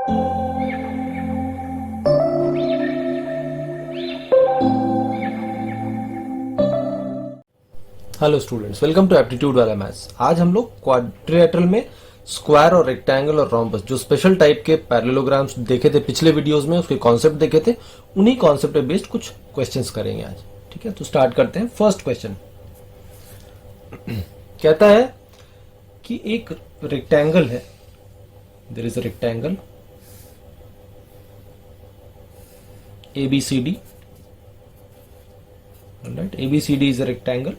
Hello students, welcome to aptitude वाला maths. आज हम लोग क्वाड्रिलेटरल में स्क्वायर और रेक्टेंगल और रोम्बस जो स्पेशल टाइप के पैरेललोग्राम्स देखे थे पिछले वीडियोस में, उसके कॉन्सेप्ट देखे थे, उन्हीं कॉन्सेप्ट पे बेस्ड कुछ क्वेश्चंस करेंगे आज। ठीक है, तो स्टार्ट करते हैं। फर्स्ट क्वेश्चन कहता है कि एक रेक्टेंगल है, there is a rectangle ABCD, right? ABCD is a rectangle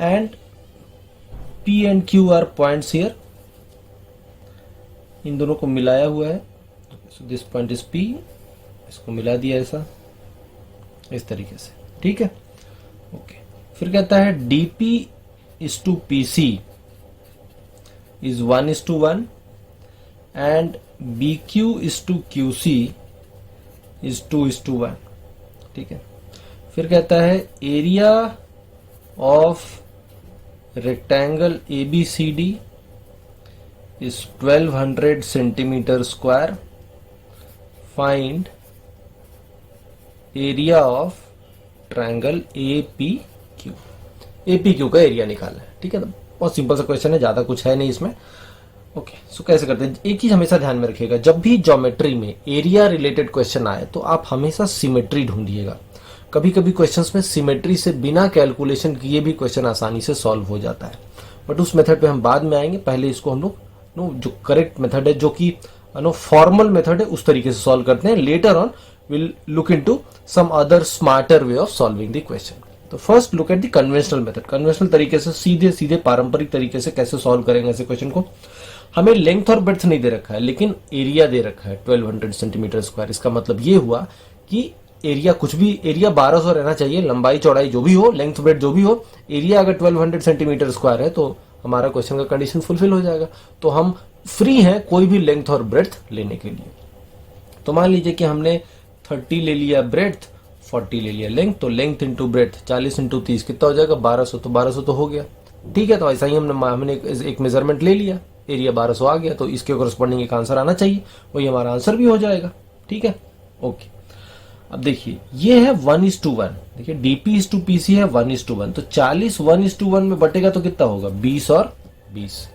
and P and Q are points here. इन दोनों को मिलाया हुआ है, so this point is P, इसको मिला दिया ऐसा, इस तरीके से। ठीक है, ओके। फिर कहता है DP is to PC is 1:1 and BQ is to QC is 2:1। ठीक है, फिर कहता है area of rectangle ABCD is 1200 centimetre square, find area of triangle APQ। APQ का एरिया निकालना है। ठीक है, तो बहुत सिंपल सा क्वेश्चन है, ज्यादा कुछ है नहीं इसमें। ओके, सो कैसे करते हैं? एक चीज हमेशा ध्यान में रखिएगा, जब भी ज्योमेट्री में एरिया रिलेटेड क्वेश्चन आए तो आप हमेशा सिमेट्री ढूंढिएगा। कभी कभी क्वेश्चंस में सिमेट्री से बिना कैलकुलेशन किए भी क्वेश्चन आसानी से सॉल्व हो जाता है, बट उस मेथड पे हम बाद में आएंगे। पहले इसको हम लोग जो करेक्ट मेथड है, जो कि फॉर्मल मेथड है, उस तरीके से सॉल्व करते हैं। Later on will look into some other smarter way of solving the question. तो first look at the conventional method. Conventional तरीके से सीधे सीधे पारंपरिक तरीके से कैसे सॉल्व करेंगे ऐसे क्वेश्चन को। हमें लेंथ और ब्रेड्थ नहीं दे रखा है, लेकिन एरिया दे रखा है 1200 सेंटीमीटर स्क्वायर। इसका मतलब ये हुआ कि एरिया कुछ भी, एरिया 1200 रहना चाहिए, लंबाई चौड़ाई जो भी हो, लेंथ ब्रेड्थ जो भी हो, एरिया अगर 1200 सेंटीमीटर स्क्वायर है तो हमारा क्वेश्चन का कंडीशन फुलफिल हो जाएगा। तो हम फ्री हैं कोई भी लेंथ और ब्रेड्थ लेने के लिए। तो मान लीजिए कि हमने 30 ले लिया ब्रेड्थ, 40 ले लिया लेंथ, तो लेंथ इंटू ब्रेड्थ 40 इंटू 30 कितना हो जाएगा? 1200। तो 1200 तो हो गया। ठीक है, तो ऐसा ही हमने एक मेजरमेंट ले लिया, एरिया 1200 आ गया, तो इसके कोरस्पॉन्डिंग एक आंसर आना चाहिए, वही हमारा आंसर भी हो जाएगा। ठीक है, ओके। अब देखिए ये है 1:1, देखिए DP is to PC है 1:1, तो 40 1:1 में बटेगा तो कितना होगा? 20 और 20।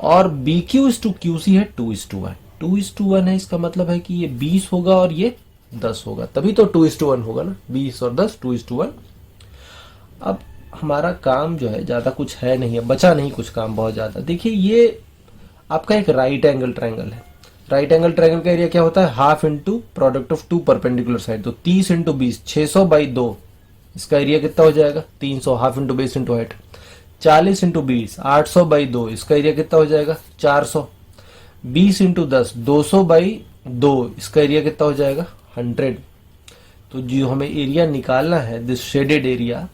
और BQ is to QC है 2:1, 2:1 है, इसका मतलब है कि ये 20 होगा और ये 10 होगा, तभी तो 2:1 होगा ना, 20 और 10 2:1। अब हमारा काम जो है ज्यादा कुछ है नहीं है, बचा नहीं कुछ काम बहुत ज्यादा। देखिए ये आपका एक राइट एंगल ट्रायंगल है। राइट एंगल ट्रायंगल का एरिया क्या होता है? Half into product of two perpendicular side. तो 30 इंटू 20 600/2, इसका एरिया कितना हो जाएगा? 300। Half into base into height. 40 into 20 800/2, इसका एरिया कितना हो जाएगा? 400। 20 इंटू 10 200/2, इसका एरिया कितना हो जाएगा? 100। तो जो हमें एरिया निकालना है, this shaded area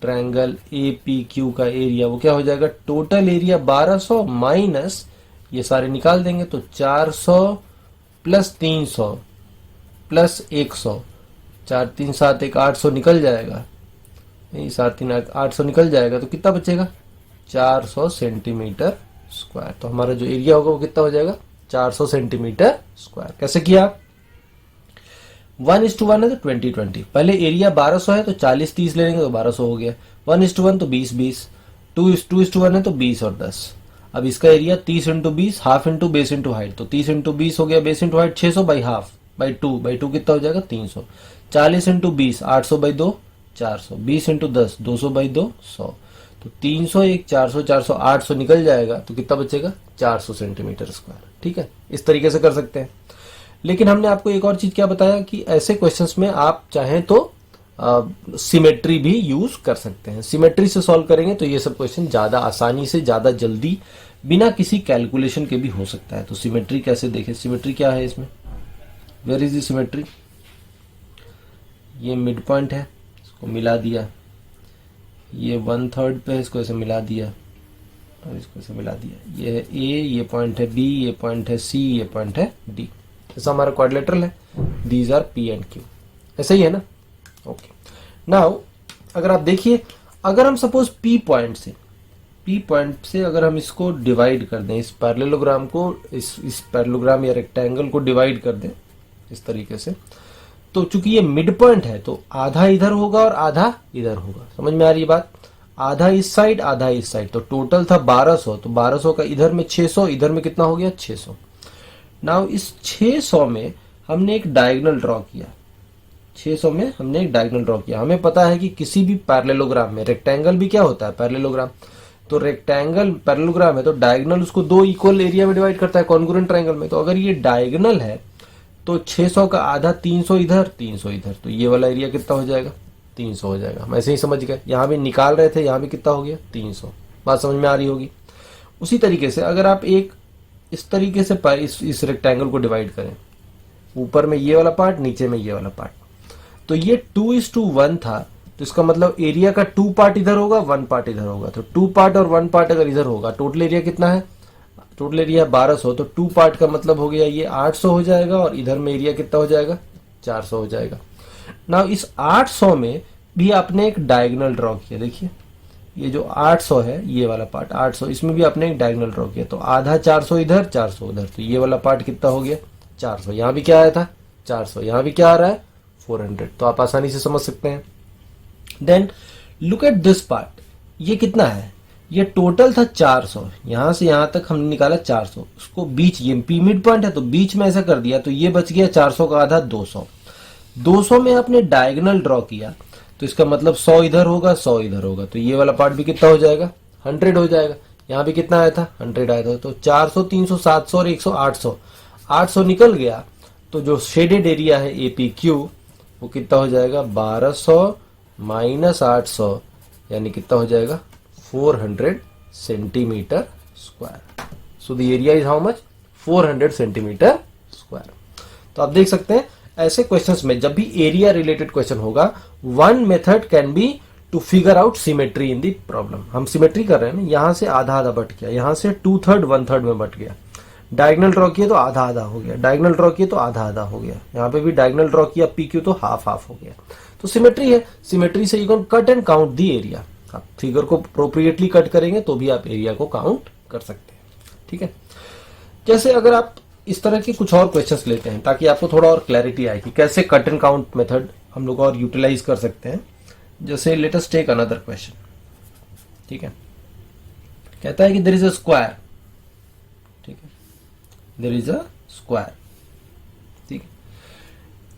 triangle APQ का एरिया, वो क्या हो जाएगा? टोटल एरिया 1200 माइनस ये सारे निकाल देंगे, तो 400 प्लस 300 प्लस 100, 4 3 7 1 800 निकल जाएगा, नहीं 7 3 800 निकल जाएगा, तो कितना बचेगा? 400 सेंटीमीटर स्क्वायर। तो हमारा जो एरिया होगा वो कितना हो जाएगा? 400 सेंटीमीटर स्क्वायर। कैसे किया? 1:1 है तो 20-20। पहले एरिया 1200 है तो 40-30 ले लेंगे तो 1200 हो गया। 1:1 तो 20-20, 2:1 है तो 20 और 10। अब इसका area 30 into 20 half into base into height, तो 30 इंटू 20 हो गया बेस इंटू हाइट 600/2 कितना हो जाएगा? 300। 40 इंटू 20 800/2 400। 20 इंटू 10 200/2 100। तो 300 1 400 400 800 निकल जाएगा, तो कितना बचेगा? 400 सेंटीमीटर स्क्वायर। ठीक है, इस तरीके से कर सकते हैं। लेकिन हमने आपको एक और चीज क्या बताया कि ऐसे क्वेश्चंस में आप चाहें तो सिमेट्री भी यूज कर सकते हैं। सिमेट्री से सॉल्व करेंगे तो ये सब क्वेश्चन ज्यादा आसानी से, ज्यादा जल्दी, बिना किसी कैलकुलेशन के भी हो सकता है। तो सिमेट्री कैसे देखें? सिमेट्री क्या है इसमें? Where is the symmetry? ये मिड पॉइंट है, इसको मिला दिया, ये 1/3 पे, इसको ऐसे मिला दिया और इसको ऐसे मिला दिया। ये है A, ये पॉइंट है B, ये पॉइंट है C, ये पॉइंट है D। ऐसा हमारा क्वाड्रिलेटरल है। These are P and Q। ऐसा ही है ना? ओके। नाउ अगर आप देखिए, अगर हम सपोज P पॉइंट से पी पॉइंट से अगर हम इसको डिवाइड कर दें, इस पैरेललोग्राम को, इस पैरेललोग्राम या रेक्टेंगल को डिवाइड कर दें इस तरीके से, तो चूंकि ये मिड पॉइंट है तो आधा इधर होगा और आधा इधर होगा। समझ में आ रही है बात? आधा इस साइड आधा इस साइड, तो टोटल था 1200, तो 1200 का इधर में 600, इधर में कितना हो गया 600। नाउ इस 600 में हमने एक डायगोनल ड्रॉ किया, 600 में हमने एक डायगोनल ड्रॉ किया। हमें पता है कि किसी भी पैरेललोग्राम में, रेक्टेंगल भी क्या होता है पैरेललोग्राम, तो रेक्टेंगल पैरेललोग्राम है तो डायगोनल उसको दो इक्वल एरिया में डिवाइड करता है कॉन्ग्रुएंट ट्रायंगल में। तो अगर ये डायगोनल है तो 600 का आधा 300 इधर 300 इधर, तो ये वाला एरिया कितना हो जाएगा 300 हो जाएगा। हम ऐसे ही समझ गए, यहाँ भी निकाल रहे थे, यहाँ भी कितना हो गया 300। बात समझ में आ रही होगी। उसी तरीके से अगर आप एक इस तरीके से इस रेक्टेंगल को डिवाइड करें, ऊपर में ये वाला पार्ट, नीचे में ये वाला पार्ट, तो ये 2:1 था, तो इसका मतलब एरिया का 2 पार्ट इधर होगा 1 पार्ट इधर होगा। तो 2 पार्ट और 1 पार्ट अगर इधर होगा, टोटल एरिया कितना है, टोटल एरिया 1200, तो 2 पार्ट का मतलब हो गया ये 800 हो जाएगा, और इधर में एरिया कितना हो जाएगा 400 हो जाएगा। नाउ इस 800 में भी आपने एक डायगोनल ड्रॉ किया, देखिए ये जो 800 है ये वाला पार्ट 800, इसमें भी आपने एक डायगोनल ड्रॉ किया, तो आधा 400 इधर 400 उधर, तो ये वाला पार्ट कितना हो गया 400। यहाँ भी क्या आया था 400, यहाँ भी क्या आ रहा है 400, तो आप आसानी से समझ सकते हैं। Then look at this part, ये कितना है, ये टोटल था 400, यहां से यहां तक हमने निकाला 400, उसको बीच, ये पी मिड पॉइंट है तो बीच में ऐसा कर दिया, तो ये बच गया 400 का आधा 200। 200 में आपने डायगोनल ड्रॉ किया, तो इसका मतलब 100 इधर होगा 100 इधर होगा, तो ये वाला पार्ट भी कितना हो जाएगा 100 हो जाएगा। यहाँ भी कितना आया था 100 आया था, तो 400 300 700 और 100 800, 800 निकल गया, तो जो शेडेड एरिया है APQ वो कितना हो जाएगा 1200 माइनस 800, यानी कितना हो जाएगा 400 centimetre square. So the area is how much 400 centimetre square. तो आप देख सकते हैं ऐसे क्वेश्चंस में जब भी एरिया रिलेटेड क्वेश्चन होगा, one method can be to figure out symmetry in the problem. हम सिमेट्री कर रहे हैं ना, यहां से आधा आधा बट गया, यहां से 2/3 1/3 में बट गया, डायगोनल ड्रॉ किया तो आधा आधा हो गया, डायगोनल ड्रॉ किया तो आधा आधा हो गया, यहाँ पे भी डायगोनल ड्रॉ किया PQ तो हाफ हाफ हो गया। तो सिमेट्री है, सिमेट्री से you can cut and count the area. आप फिगर को अप्रोप्रिएटली कट करेंगे तो भी आप एरिया को काउंट कर सकते हैं। ठीक है, जैसे अगर आप इस तरह के कुछ और क्वेश्चंस लेते हैं ताकि आपको थोड़ा और क्लैरिटी आए कि कैसे कट एंड काउंट मेथड हम लोग और यूटिलाइज कर सकते हैं। जैसे let us take another question. ठीक है, कहता है कि देयर इज अ स्क्वायर, ठीक है, देयर इज अ स्क्वायर, ठीक है,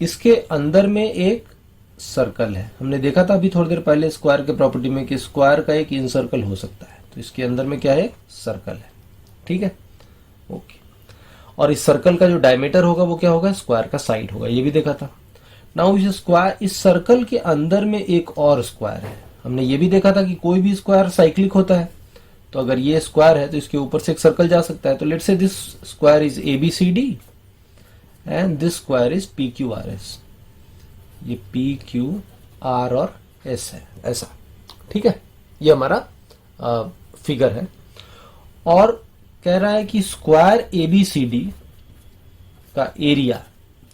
इसके अंदर में एक सर्कल है। हमने देखा था अभी थोड़ी देर पहले स्क्वायर के प्रॉपर्टी में कि स्क्वायर का एक इन सर्कल हो सकता है, तो इसके अंदर में क्या है सर्कल है। ठीक है, ओके, और इस सर्कल का जो डायमीटर होगा वो क्या होगा स्क्वायर का साइड होगा, ये भी देखा था। नाउ इस स्क्वायर, इस सर्कल के अंदर में एक और स्क्वायर है। हमने ये भी देखा था कि कोई भी स्क्वायर साइक्लिक होता है, तो अगर ये स्क्वायर है तो इसके ऊपर से एक सर्कल जा सकता है। तो let's say this square is ABCD and this square is PQRS। ये PQR और S है ऐसा। ठीक है, ये हमारा फिगर है, और कह रहा है कि स्क्वायर ABCD का एरिया,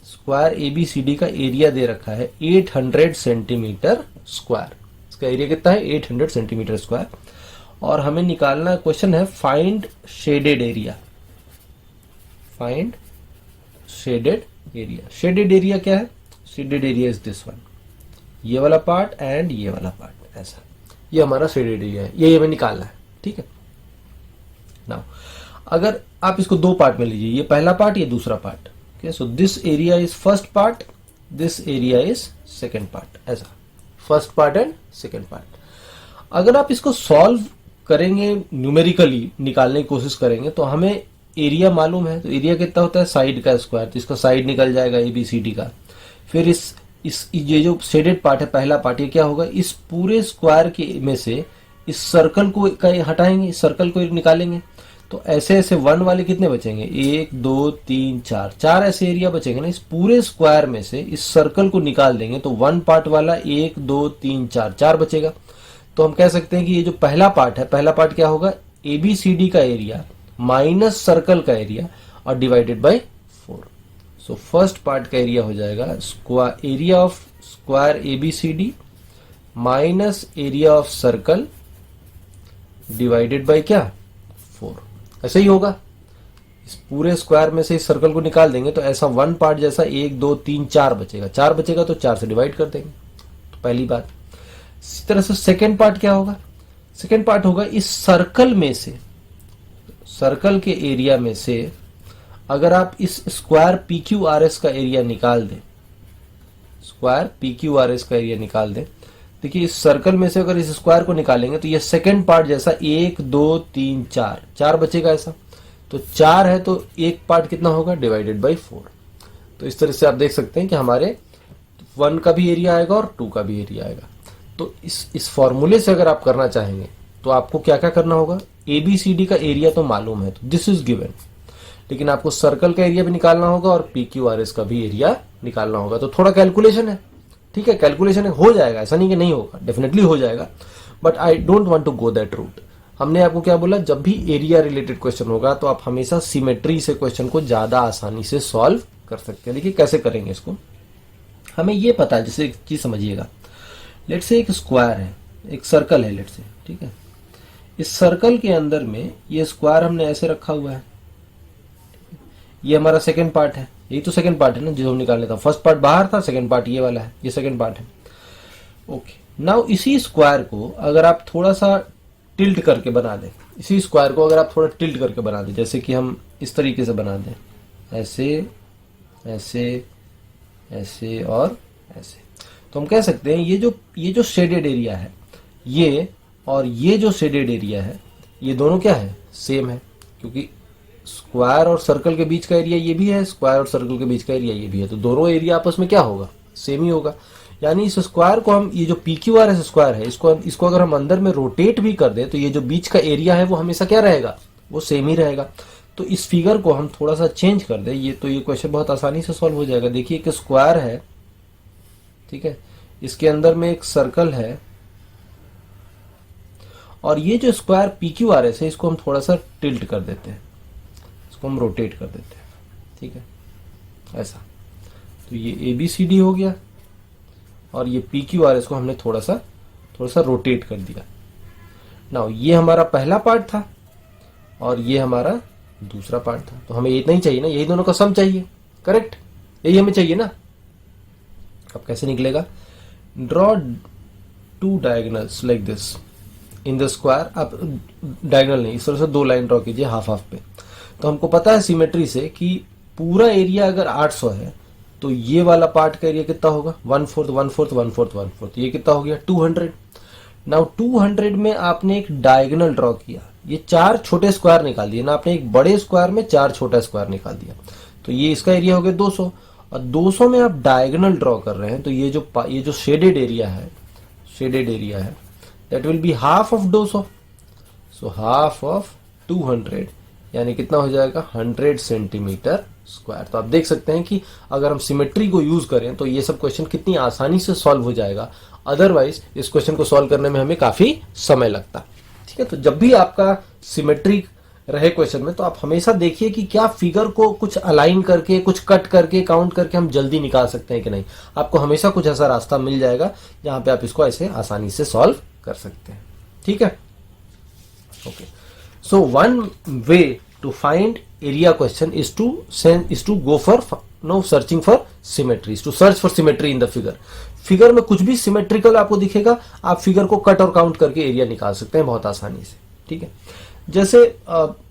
स्क्वायर ABCD का एरिया दे रखा है 800 सेंटीमीटर स्क्वायर। इसका एरिया कितना है 800 सेंटीमीटर स्क्वायर, और हमें निकालना क्वेश्चन है find shaded area. Find shaded area. Shaded area क्या है, shaded area is this one, ये वाला पार्ट एंड ये वाला पार्ट, ऐसा ये हमारा शेडेड एरिया है, ये हमें निकालना है। ठीक है, नाउ अगर आप इसको दो पार्ट में लीजिए, ये पहला पार्ट ये दूसरा part, okay, so this area is first part, this area is second part, ऐसा first part and second part. अगर आप इसको सॉल्व करेंगे न्यूमेरिकली निकालने की कोशिश करेंगे तो हमें एरिया मालूम है, तो एरिया कितना होता है साइड का स्क्वायर, तो इसका साइड निकल जाएगा ABCD का। फिर इस ये जो शेडेड पार्ट है पहला पार्ट, ये क्या होगा इस पूरे स्क्वायर के में से इस सर्कल को हटाएंगे, इस सर्कल को निकालेंगे, तो ऐसे ऐसे वन वाले कितने बचेंगे 1 2 3 4, 4 ऐसे एरिया बचेंगे ना। इस पूरे स्क्वायर में से इस सर्कल को निकाल देंगे तो वन पार्ट वाला 1 2 3 4 4 बचेगा। तो हम कह सकते हैं कि ये जो पहला पार्ट है, पहला पार्ट क्या होगा ABCD का एरिया माइनस सर्कल का एरिया और divided by 4। So first part का एरिया हो जाएगा square, area of square ABCD minus area of circle divided by क्या, 4। ऐसे ही होगा, इस पूरे स्क्वायर में से इस सर्कल को निकाल देंगे तो ऐसा वन पार्ट जैसा 1 2 3 4 बचेगा, 4 बचेगा तो 4 से डिवाइड कर देंगे, तो पहली बात। इसी तरह से सेकेंड पार्ट क्या होगा, सेकेंड पार्ट होगा इस सर्कल में से, सर्कल के एरिया में से अगर आप इस square P Q R S का एरिया निकाल दें, square P Q R S का एरिया निकाल दें, देखिए इस सर्कल में से अगर इस स्क्वायर को निकालेंगे तो ये सेकेंड पार्ट जैसा 1 2 3 4 4 बचेगा ऐसा, तो 4 है तो एक पार्ट कितना होगा, डिवाइडेड बाई 4। तो इस तरह से आप देख सकते हैं कि हमारे 1 का भी एरिया आएगा और 2 का भी एरिया आएगा। तो इस फॉर्मूले से अगर आप करना चाहेंगे तो आपको क्या क्या करना होगा, ABCD का एरिया तो मालूम है, तो दिस इज गिवन, लेकिन आपको सर्कल का एरिया भी निकालना होगा और PQRS का भी एरिया निकालना होगा। तो थोड़ा कैलकुलेशन है, ठीक है, कैलकुलेशन हो जाएगा, ऐसा नहीं कि नहीं होगा, डेफिनेटली हो जाएगा, but I don't want to go that route. हमने आपको क्या बोला, जब भी एरिया रिलेटेड क्वेश्चन होगा तो आप हमेशा सिमेट्री से क्वेश्चन को ज्यादा आसानी से सॉल्व कर सकते हैं। देखिए कैसे करेंगे इसको, हमें ये पता है, जैसे एक चीज समझिएगा, लेट से एक स्क्वायर है, एक सर्कल है लेट से, ठीक है, इस सर्कल के अंदर में ये स्क्वायर हमने ऐसे रखा हुआ है, ये हमारा सेकंड पार्ट है, यही तो सेकंड पार्ट है ना जो हम निकालने था, फर्स्ट पार्ट बाहर था, सेकंड पार्ट ये वाला है, ये सेकंड पार्ट है। ओके, नाउ इसी स्क्वायर को अगर आप थोड़ा सा टिल्ट करके बना दें, इसी स्क्वायर को अगर आप थोड़ा टिल्ट करके बना दें, जैसे कि हम इस तरीके से बना दें, ऐसे ऐसे ऐसे और ऐसे, तो हम कह सकते हैं ये जो शेडेड एरिया है, ये और ये जो शेडेड एरिया है, ये दोनों क्या है, सेम है, क्योंकि स्क्वायर और सर्कल के बीच का एरिया ये भी है, स्क्वायर और सर्कल के बीच का एरिया ये भी है, तो दोनों एरिया आपस में क्या होगा, सेम ही होगा। यानी इस स्क्वायर को हम, ये जो PQRS स्क्वायर है, इसको अगर हम अंदर में रोटेट भी कर दे तो ये जो बीच का एरिया है वो हमेशा क्या रहेगा, वो सेम ही रहेगा। तो इस फिगर को हम थोड़ा सा चेंज कर दे, ये क्वेश्चन बहुत आसानी से सॉल्व हो जाएगा। देखिए एक स्क्वायर है, ठीक है, इसके अंदर में एक सर्कल है, और ये जो स्क्वायर PQRS है इसको हम थोड़ा सा टिल्ट कर देते हैं, इसको हम रोटेट कर देते हैं, ठीक है, ऐसा। तो ये ABCD हो गया और ये PQRS को हमने थोड़ा सा रोटेट कर दिया। नाउ ये हमारा पहला पार्ट था और ये हमारा दूसरा पार्ट था, तो हमें इतना ही चाहिए ना, यही दोनों का सम चाहिए, करेक्ट, यही हमें चाहिए ना। अब कैसे निकलेगा, draw 2 diagonals like this in the square. आप डायगोनल नहीं, इस तरह से 2 लाइन ड्रॉ कीजिए हाफ हाफ पे। तो हमको पता है सिमेट्री से कि पूरा एरिया अगर 800 है तो ये वाला पार्ट का एरिया कितना होगा, 1/4 1/4 1/4 1/4, ये कितना हो गया, 200। नाउ 200 में आपने एक डायगोनल ड्रॉ किया, ये 4 छोटे स्क्वायर निकाल दिए ना आपने, एक बड़े स्क्वायर में 4 छोटा स्क्वायर निकाल दिया, तो ये इसका एरिया हो गया 200। और 200 में आप डायगोनल ड्रॉ कर रहे हैं तो ये जो शेडेड एरिया है that will be half of 200, so half of 200 यानी कितना हो जाएगा, 100 सेंटीमीटर स्क्वायर। तो आप देख सकते हैं कि अगर हम सिमेट्री को यूज करें तो ये सब क्वेश्चन कितनी आसानी से सॉल्व हो जाएगा, अदरवाइज इस क्वेश्चन को सॉल्व करने में हमें काफी समय लगता। ठीक है, तो जब भी आपका सिमेट्रिक रहे क्वेश्चन में तो आप हमेशा देखिए कि क्या फिगर को कुछ अलाइन करके, कुछ कट करके, काउंट करके हम जल्दी निकाल सकते हैं कि नहीं। आपको हमेशा कुछ ऐसा रास्ता मिल जाएगा जहां पे आप इसको ऐसे आसानी से सॉल्व कर सकते हैं। ठीक है, okay, so one way to find area question is to go for searching for symmetries, to search for symmetry in the figure। Figure में कुछ भी सिमेट्रिकल आपको दिखेगा, आप फिगर को कट और काउंट करके एरिया निकाल सकते हैं बहुत आसानी से। ठीक है, जैसे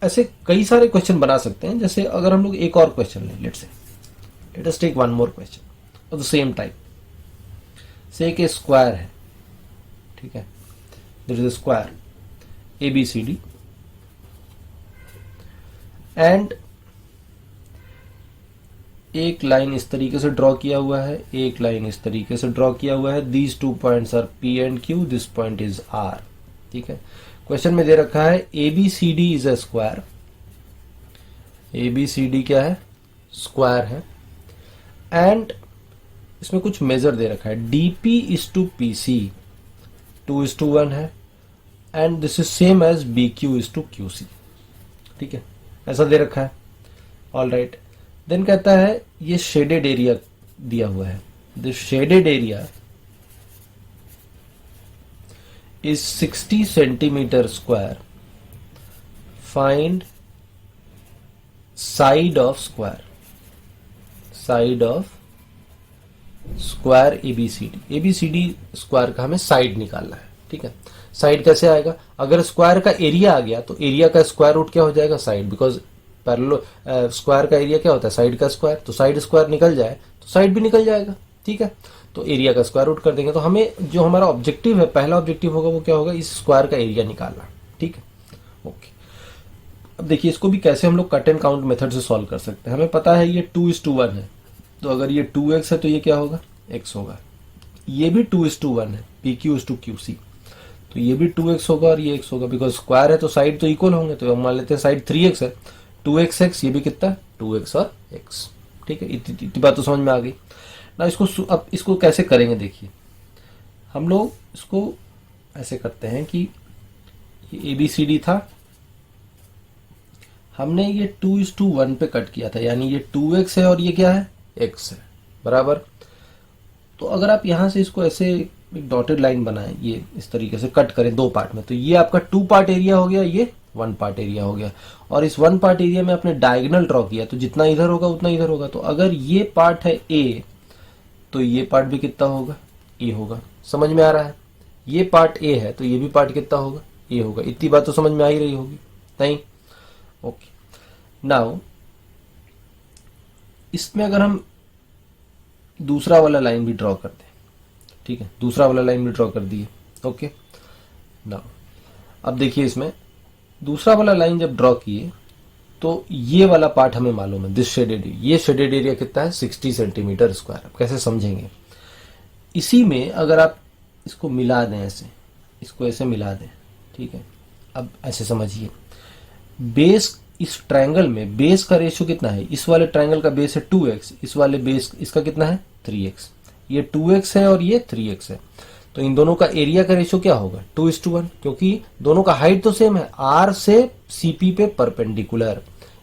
ऐसे कई सारे क्वेश्चन बना सकते हैं। जैसे अगर हम लोग एक और क्वेश्चन लें, let us take one more question of the same type. से एक स्क्वायर है, ठीक है, there is a square ABCD and एक लाइन इस तरीके से ड्रॉ किया हुआ है, एक लाइन इस तरीके से ड्रॉ किया हुआ है। These 2 points are P and Q, this point is R। ठीक है, क्वेश्चन में दे रखा है ABCD is a square. ABCD क्या है, स्क्वायर है, एंड इसमें कुछ मेजर दे रखा है, DP इज टू PC 2:1 है, and this is same as BQ is to QC। ठीक है, ऐसा दे रखा है, ऑल राइट। देन कहता है ये शेडेड एरिया दिया हुआ है, this shaded area is 60 centimetre square find side of square, side of square ABCD. ABCD square का हमें साइड निकालना है, ठीक है। साइड कैसे आएगा? अगर स्क्वायर का एरिया आ गया तो एरिया का स्क्वायर रूट क्या हो जाएगा? साइड, बिकॉज पैरेलल स्क्वायर का एरिया क्या होता है? साइड का स्क्वायर। तो साइड स्क्वायर निकल जाए तो साइड भी निकल जाएगा, ठीक है। तो एरिया का स्क्वायर रूट कर देंगे। तो हमें जो हमारा ऑब्जेक्टिव है, पहला ऑब्जेक्टिव होगा वो क्या होगा? इस स्क्वायर का एरिया निकालना, ठीक है। ओके, अब देखिए इसको भी कैसे हम लोग कट एंड काउंट मेथड से सॉल्व कर सकते हैं। हमें पता है ये 2:1 है, तो अगर ये 2x है तो ये क्या होगा? x होगा। ये भी 2:1 है, PQ:QC, तो ये भी 2x होगा और ये x होगा, बिकॉज स्क्वायर है तो साइड तो इक्वल होंगे। तो हम मान लेते हैं साइड 3x है, 2x, ये भी कितना? 2x और x, ठीक है। इतनी बात तो समझ में आ गई ना। अब इसको कैसे करेंगे? देखिए हम लोग इसको ऐसे करते हैं कि ये ABCD था, हमने ये 2:1 पे कट किया था, यानी ये 2x है और ये क्या है? x है, बराबर। तो अगर आप यहां से इसको ऐसे एक डॉटेड लाइन बनाएं, ये इस तरीके से कट करें दो पार्ट में, तो ये आपका 2 पार्ट एरिया हो गया, ये 1 पार्ट एरिया हो गया। और इस 1 पार्ट एरिया में आपने डायगोनल ड्रॉ किया, तो जितना इधर होगा उतना इधर होगा। तो अगर ये पार्ट है A, तो ये पार्ट भी कितना होगा? A होगा। समझ में आ रहा है? ये पार्ट A है तो ये भी पार्ट कितना होगा? A होगा। इतनी बात तो समझ में आ ही रही होगी, नहीं? ओके, नाउ इसमें अगर हम दूसरा वाला लाइन भी ड्रॉ कर दें, ठीक है, दूसरा वाला लाइन भी ड्रॉ कर दिए। ओके, नाउ अब देखिए इसमें दूसरा वाला लाइन जब ड्रॉ किए तो ये वाला पार्ट हमें मालूम है, दिस शेडेड एरिया। ये शेडेड एरिया कितना है? 60 सेंटीमीटर स्क्वायर। अब कैसे समझेंगे? इसी में अगर आप इसको मिला दें, ऐसे इसको ऐसे मिला दें, ठीक है। अब ऐसे समझिए, बेस इस ट्रायंगल में बेस का रेशियो कितना है? इस वाले ट्रायंगल का बेस है 2x, इस वाले बेस इसका कितना है? 3x। ये 2x है और ये 3x है, तो इन दोनों का एरिया का रेशियो क्या होगा? 2:1, क्योंकि दोनों का हाइट तो सेम है, R से CP पे परपेंडिकुलर।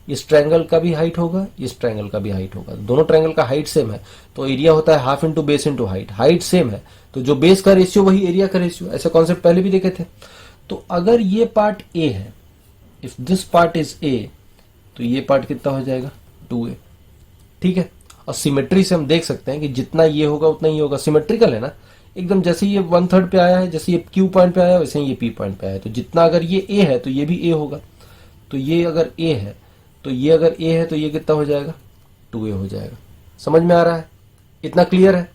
इस ट्रायंगल का भी हाइट होगा, इस ट्रायंगल का भी हाइट होगा, दोनों ट्रायंगल का हाइट सेम है, तो एरिया होता है half into base into height. Height same है तो जो बेस का रेशियो वही एरिया का रेशियो। ऐसे कॉन्सेप्ट पहले भी देखे थे। तो अगर ये पार्ट A है, if this part is A, तो ये पार्ट कितना हो जाएगा? 2A, ठीक है। और सिमेट्री से हम देख सकते हैं कि जितना ये होगा उतना ही होगा। सिमेट्रिकल है ना एकदम, जैसे ये 1/3 पे आया है, जैसे ये Q पॉइंट पे आया है, वैसे ही ये P पॉइंट पे आया है। तो जितना अगर ये A है तो ये भी A होगा। तो ये अगर A है तो ये अगर A है तो ये कितना हो जाएगा? 2A हो जाएगा। समझ में आ रहा है? इतना क्लियर है?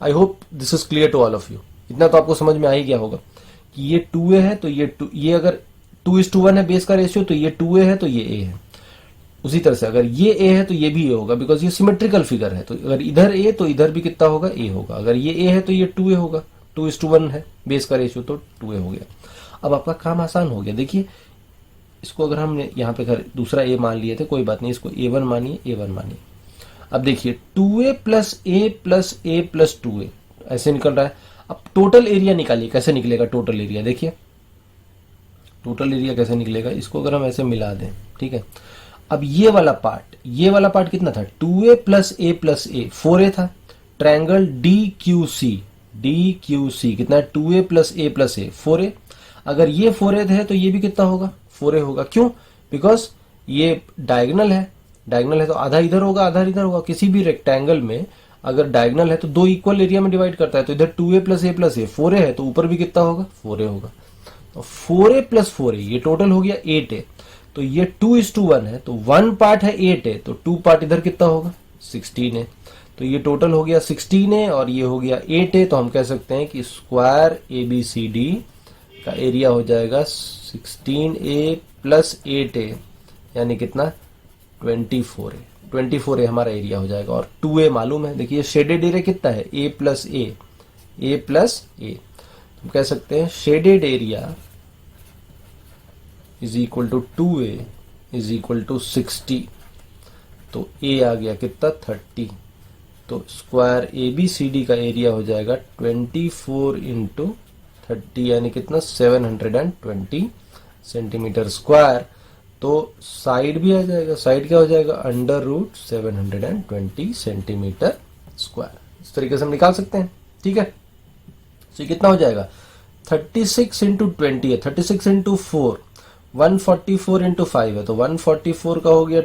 I hope this is clear to all of you. इतना तो आपको समझ में आ ही गया होगा कि ये 2A है तो ये अगर 2:1 है बेस का रेशियो, तो ये 2A है तो ये A है। उसी तरह से अगर ये A है तो ये भी A होगा, बिकॉज ये सिमेट्रिकल फिगर है। तो अगर इधर A तो इधर भी कितना होगा? A होगा। अगर ये A है तो ये 2A होगा। 2:1 है बेस का रेशियो, तो 2A हो गया। अब आपका काम आसान हो गया। देखिए इसको अगर हम यहाँ पे दूसरा A मान लिए थे, कोई बात नहीं, इसको A1 मानिए, A1 मानिए। अब देखिए 2A plus A plus A plus 2A ऐसे निकल रहा है। अब टोटल एरिया निकालिए, कैसे निकलेगा टोटल एरिया? देखिए टोटल एरिया कैसे निकलेगा, इसको अगर हम ऐसे मिला दें, ठीक है। अब ये वाला पार्ट कितना था? 2A plus A plus A, 4A था। ट्रायंगल DQC कितना है? 2A plus A plus A, 4A। अगर ये 4A है तो ये भी कितना होगा? 4A होगा। क्यों? बिकॉज ये डायगोनल है, डायगोनल है तो आधा इधर होगा आधा इधर होगा। किसी भी रेक्टेंगल में अगर डायगोनल है तो दो इक्वल एरिया में डिवाइड करता है, तो इधर 2A plus A plus A, 4A है तो ऊपर भी कितना होगा? 4A होगा। तो 4A प्लस 4A ये टोटल हो गया 8A। तो ये 2:1 है तो 1 पार्ट है 8A, तो 2 पार्ट इधर कितना होगा? 16A। तो ये टोटल हो गया 16A और ये हो गया 8A। तो हम कह सकते हैं कि स्क्वायर ABCD का एरिया हो जाएगा 16A प्लस 8A, यानी कितना? 24A। 24A हमारा एरिया हो जाएगा। और 2A मालूम है। देखिए शेडेड एरिया कितना है? A plus A। हम कह सकते हैं shaded area is equal to 2A is equal to 60। तो A आ गया कितना? 30। तो स्क्वायर ABCD का एरिया हो जाएगा 24 इंटू 30, यानी कितना? 720 सेंटीमीटर स्क्वायर। तो साइड भी आ जाएगा, साइड क्या हो जाएगा? √720 सेंटीमीटर स्क्वायर। इस तरीके से हम निकाल सकते हैं, ठीक है। तो कितना हो जाएगा? 36 इंटू 20 है, 36 इंटू 4, 144 इंटू 5 है तो 144 का हो गया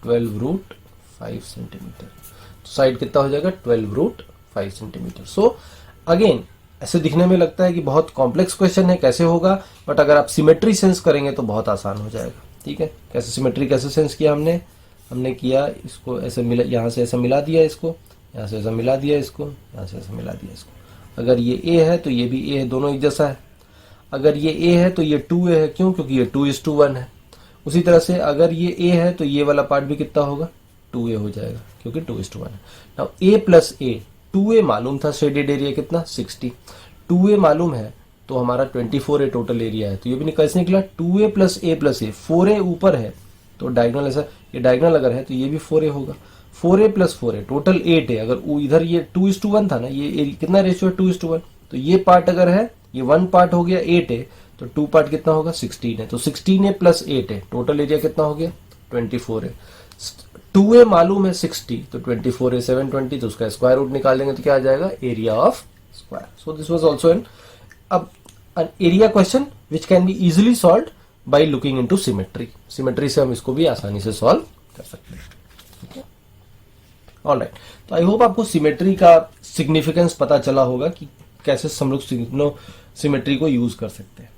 12 रूट 5 सेंटीमीटर। तो साइड कितना हो जाएगा 12 रूट 5 सेंटीमीटर। सो अगेन ऐसे दिखने में लगता है कि बहुत कॉम्प्लेक्स क्वेश्चन है, कैसे होगा, बट अगर आप सिमेट्री सेंस करेंगे तो बहुत आसान हो जाएगा। ठीक है, कैसे सिमेट्री कैसे सेंस किया हमने किया, इसको ऐसे मिला, यहाँ से ऐसा मिला दिया, इसको यहाँ से ऐसा मिला दिया, इसको यहाँ से ऐसा मिला दिया, इसको। अगर ये a है तो ये भी a है, दोनों एक जैसा है। अगर ये a है तो ये 2a है, क्यों, क्योंकि ये 2:1 है। उसी तरह से अगर ये a है तो ये वाला पार्ट भी कितना होगा 2a हो जाएगा, क्योंकि 2:1 है। Now a plus a, 2a मालूम था, शेडेड एरिया कितना 60, 2a मालूम है तो हमारा 24a टोटल एरिया है। तो ये भी कैसे निकला 2a plus a plus a, 4a ऊपर है तो डायगोनल ऐसा, ये डायगोनल अगर है तो ये भी 4a होगा, 4a प्लस 4a टोटल 8 है। अगर इधर ये 2:1 था ना, ये कितना रेशियो है 2:1, तो ये पार्ट अगर है, ये 1 पार्ट हो गया 8 है, तो 2 पार्ट कितना होगा 16 है। तो 16a प्लस 8 है, टोटल एरिया कितना हो गया 24 है। 2a मालूम है 60, तो 24 है 720, तो उसका स्क्वायर रूट निकाल देंगे तो क्या आ जाएगा area of square. So this was also an area question which can be easily solved by looking into symmetry. Symmetry से हम इसको भी आसानी से सॉल्व कर सकते हैं। ठीक है, ऑलराइट। तो आई होप आपको सिमेट्री का सिग्निफिकेंस पता चला होगा कि कैसे हम लोग सिमेट्री को यूज कर सकते हैं।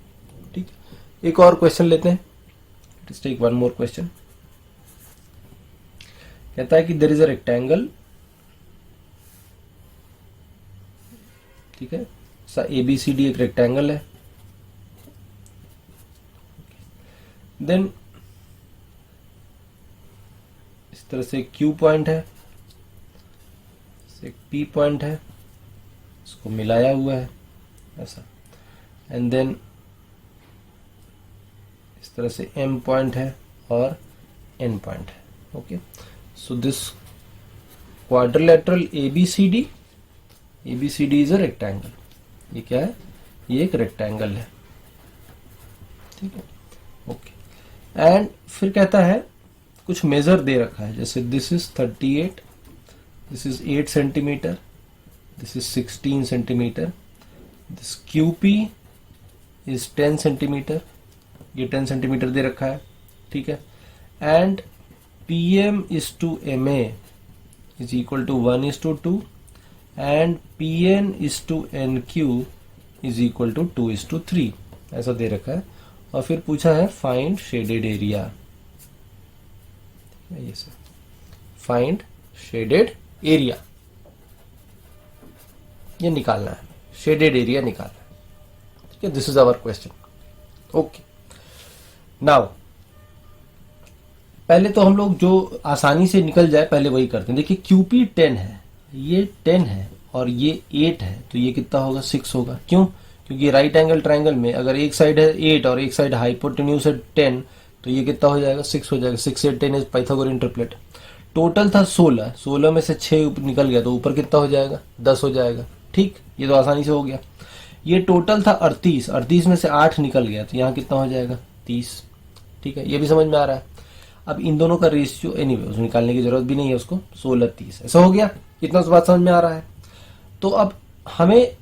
ठीक है, एक और क्वेश्चन लेते हैं। Let's take one more question. कहता है कि देयर इज अ रेक्टेंगल, ठीक है, ABCD एक रेक्टेंगल है, देन इस तरह से Q पॉइंट है, एक P पॉइंट है, इसको मिलाया हुआ है ऐसा, एंड देन इस तरह से M पॉइंट है और N पॉइंट है। Okay, so this quadrilateral ABCD is a rectangle. ये क्या है, ये एक रेक्टेंगल है। ठीक है, ओके। एंड फिर कहता है कुछ मेजर दे रखा है, जैसे this is 38, this is 8 centimetre, this is 16 centimetre, this QP is 10 centimetre, ये 10 सेंटीमीटर दे रखा है। ठीक है, and PM is to MA is equal to 1:2 and PN is to NQ is equal to 2:3 ऐसा दे रखा है। और फिर पूछा है फाइंड शेडेड एरिया, ये सर फाइंड शेडेड एरिया, ये निकालना है, शेडेड एरिया निकालना है। ठीक है, this is our question. Okay, now पहले तो हम लोग जो आसानी से निकल जाए पहले वही करते हैं। देखिए QP 10 है, ये 10 है और ये 8 है, तो ये कितना होगा 6 होगा। क्यों, क्योंकि राइट एंगल ट्रायंगल में अगर एक साइड है 8 और एक साइड हाइपोटेन्यूज है 10, तो ये कितना हो जाएगा 6 हो जाएगा। 6 8 10 इज पाइथागोरियन ट्रिपलेट। टोटल था 16 में से 6 निकल गया तो ऊपर कितना हो जाएगा 10 हो जाएगा। ठीक, ये तो आसानी से हो गया। ये टोटल था 38 में से 8 निकल गया तो यहाँ कितना हो जाएगा 30। ठीक है, ये भी समझ में आ रहा है। अब इन दोनों का रेशियो एनीवे उसको निकालने की जरूरत भी नहीं है, उसको 16 30 ऐसा हो गया। इतना उस बात समझ में आ रहा है। तो अब हमें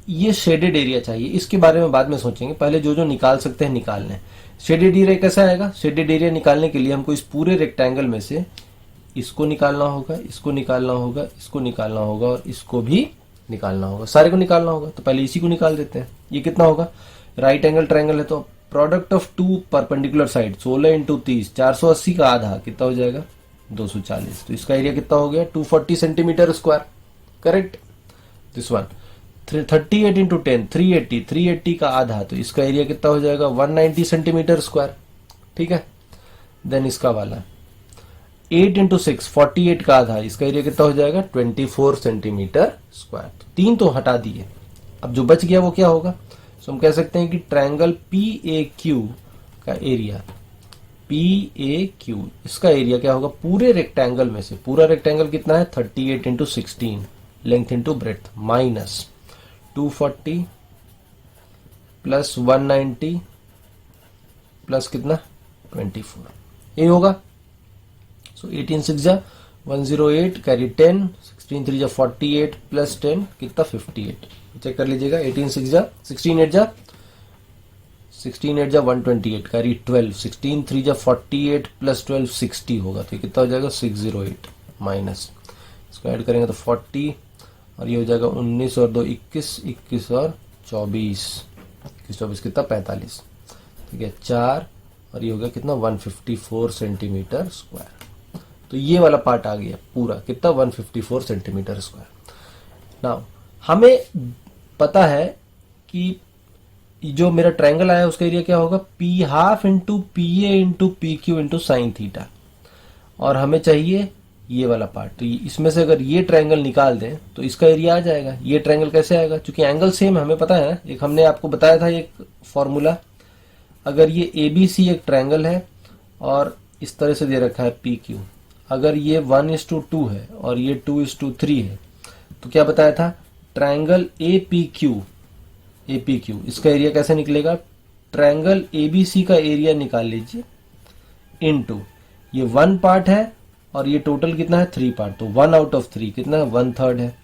ये शेडेड एरिया चाहिए, इसके बारे में बाद में सोचेंगे, पहले जो निकाल सकते हैं निकाल लें। शेडेड एरिया कैसा आएगा, शेडेड एरिया निकालने के लिए हमको इस पूरे रेक्टेंगल में से इसको निकालना होगा, इसको निकालना होगा, इसको निकालना होगा और इसको भी निकालना होगा, सारे को निकालना होगा। तो पहले इसी को निकाल देते हैं। ये कितना होगा, राइट एंगल ट्रायंगल है तो product of two perpendicular side 16 into 30 480 का आधा कितना हो जाएगा 240। तो इसका एरिया कितना हो गया 240 centimetre square. Correct, this one 38 into 10 380 का आधा, तो इसका एरिया कितना हो जाएगा 190 सेंटीमीटर स्क्वायर। ठीक है, देन इसका वाला 8 इंटू 6 48 का आधा, इसका एरिया कितना हो जाएगा 24 सेंटीमीटर स्क्वायर। तो 3 तो हटा दिए, अब जो बच गया वो क्या होगा। तो हम कह सकते हैं कि ट्रायंगल PAQ का एरिया PAQ, इसका एरिया क्या होगा पूरे रेक्टेंगल में से, पूरा रेक्टेंगल कितना है 38 into 16 length into breadth minus 240 plus 190 plus कितना 24, ये होगा। सो 18 6 जा 108 कैरी 10 16 3 जा 48 प्लस 10 कितना 58। चेक कर लीजिएगा 18 6 जा 16 8 जा 16 8 जा 128 कैरी 12, 16 3 जा 48 प्लस 12 60 होगा, तो ये कितना हो जाएगा 608 माइनस, इसको ऐड करेंगे तो 40 और ये हो जाएगा 19 और 2 21, 21 और 24, 24 कितना 45, ठीक है 4 और ये हो गया कितना 154 सेंटीमीटर स्क्वायर। तो ये वाला पार्ट आ गया पूरा कितना 154 सेंटीमीटर स्क्वायर। नाउ हमें पता है कि जो मेरा ट्रायंगल आया उसका एरिया क्या होगा P half into P A into P Q into sine theta, और हमें चाहिए ये वाला पार्ट। तो इसमें से अगर ये ट्रायंगल निकाल दें तो इसका एरिया आ जाएगा। ये ट्रायंगल कैसे आएगा, क्योंकि एंगल सेम हमें पता है ना, एक हमने आपको बताया था एक फॉर्मूला। अगर ये ए बी सी एक ट्रायंगल है और इस तरह से दे रखा है पी क्यू, अगर ये 1:2 है और ये 2:3 है, तो क्या बताया था ट्रायंगल ए पी क्यू, इसका एरिया कैसे निकलेगा, ट्रायंगल ए बी सी का एरिया निकाल लीजिए इनटू ये 1 पार्ट है और ये टोटल कितना है 3 पार्ट, तो 1 आउट ऑफ 3 कितना है 1/3 है।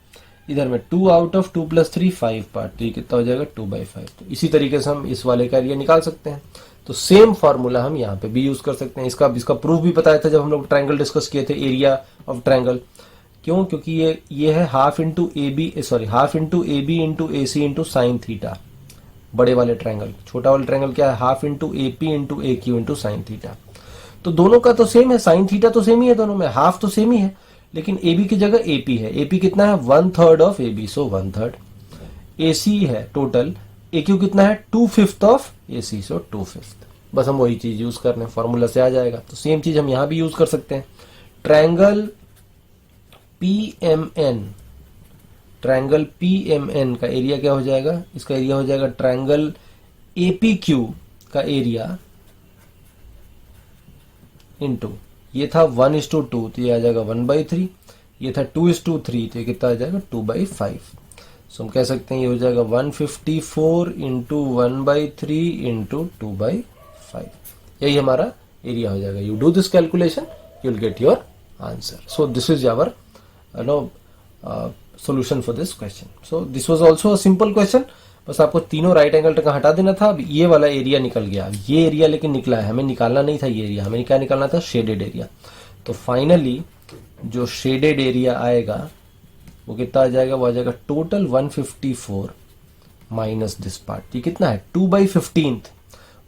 इधर में 2 आउट ऑफ 2 + 3 5 पार्ट, तो ये कितना हो जाएगा 2/5। तो इसी तरीके से हम इस वाले का एरिया निकाल सकते हैं। तो सेम फॉर्मूला हम यहाँ पे भी यूज कर सकते हैं। इसका प्रूफ भी बताया था जब हम लोग ट्रायंगल डिस्कस किए थे, एरिया ऑफ ट्रायंगल। क्यों, क्योंकि ये है half into A B into A C into sine theta, बड़े वाले ट्रायंगल। छोटा वाला ट्रायंगल क्या है half into A P into A Q into sine theta. तो दोनों का तो सेम है, साइन थीटा तो सेम ही है दोनों में, हाफ तो सेम ही है, लेकिन ए बी की जगह ए पी है। ए पी कितना है 1/3 ऑफ ए बी, सो 1/3। ए सी है टोटल, ए क्यू कितना है 2/5 ऑफ ए सी, सो 2/5। बस हम वही चीज यूज कर रहे हैं, फॉर्मूला से आ जाएगा। तो सेम चीज हम यहां भी यूज कर सकते हैं। ट्रायंगल PMN, ट्रायंगल PMN का एरिया क्या हो जाएगा, इसका एरिया हो जाएगा ट्रायंगल APQ का एरिया इनटू ये था 1:2 तो ये आ जाएगा 1/3, ये था 2:3 तो ये कितना आ जाएगा 2/5। सो हम कह सकते हैं ये हो जाएगा 154 इंटू 1/3 इंटू 2/5। यही हमारा एरिया हो जाएगा। You do this calculation, you will get your answer. So this is our solution for this question. So this was also a simple question. बस आपको तीनों राइट एंगल का हटा देना था। अब ये वाला एरिया निकल गया, ये एरिया लेकिन निकला है, हमें निकालना नहीं था ये एरिया, हमें क्या निकालना था शेडेड एरिया। तो फाइनली जो शेडेड एरिया आएगा वो कितना आ जाएगा, वो आ जाएगा टोटल 154 माइनस दिस पार्ट। ये कितना है 2/15,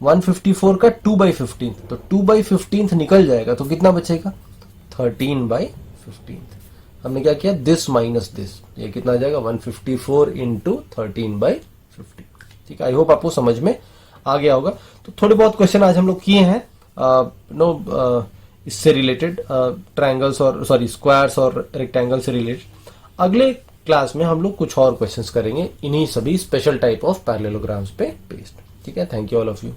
154 का 2/15, तो 2/15 निकल जाएगा तो कितना बचेगा 13/15। हमने क्या किया दिस माइनस दिस, ये कितना आ जाएगा 154 इंटू 13/15। ठीक है, आई होप आपको समझ में आ गया होगा। तो थोड़े बहुत क्वेश्चन आज हम लोग किए हैं इससे रिलेटेड, ट्रायंगल्स और स्क्वायर्स और रेक्टेंगल से रिलेटेड। अगले क्लास में हम लोग कुछ और क्वेश्चंस करेंगे इन्हीं सभी स्पेशल टाइप ऑफ पैरेललोग्राम्स पे बेस्ड। ठीक है, thank you all of you.